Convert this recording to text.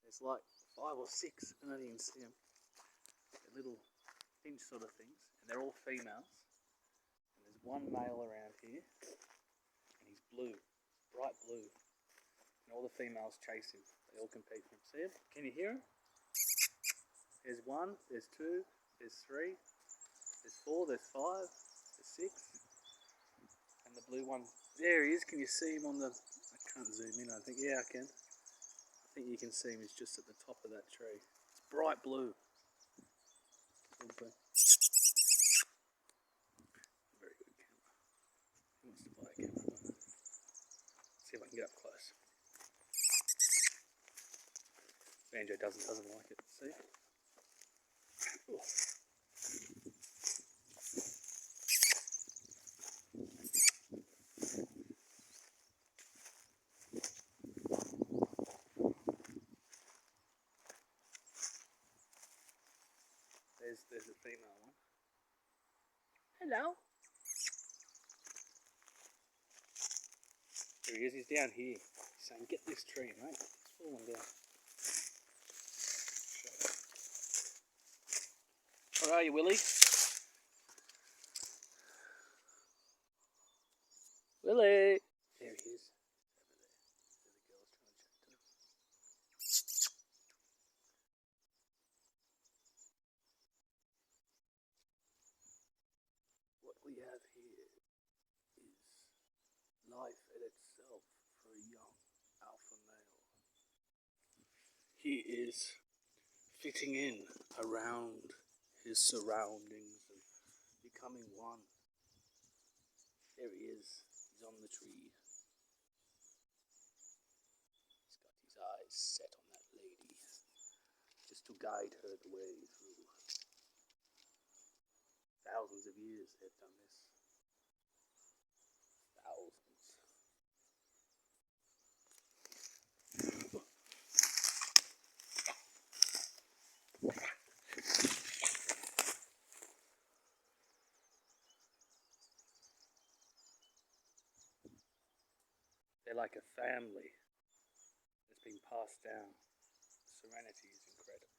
There's like 5 or 6, I don't know if you can see them. They're little finch sort of things, and they're all females. And there's one male around here, and he's blue, bright blue. And all the females chase him. They all compete for him. See him? Can you hear him? There's 1, there's 2, there's 3, there's 4, there's 5, there's 6. And the blue one, there he is. Can you see him on the, I can't zoom in, I think. Yeah, I can. I think you can see him, he's just at the top of that tree. It's bright blue. Okay. Very good camera. He wants to buy a camera. See if I can get up close. Banjo doesn't like it. See? Ooh. There's a female one. Hello. There he is, he's down here. He's saying, get this tree, mate. It's falling down. Where are you, Willie? Willie! There he is. Over there. The girl's trying to chat to him. What we have here is life in itself for a young alpha male. He is fitting in around his surroundings and becoming one. There he is. He's on the tree. He's got his eyes set on that lady, just to guide her the way through. Thousands of years they've done this. Thousands. They're like a family that's been passed down. The serenity is incredible.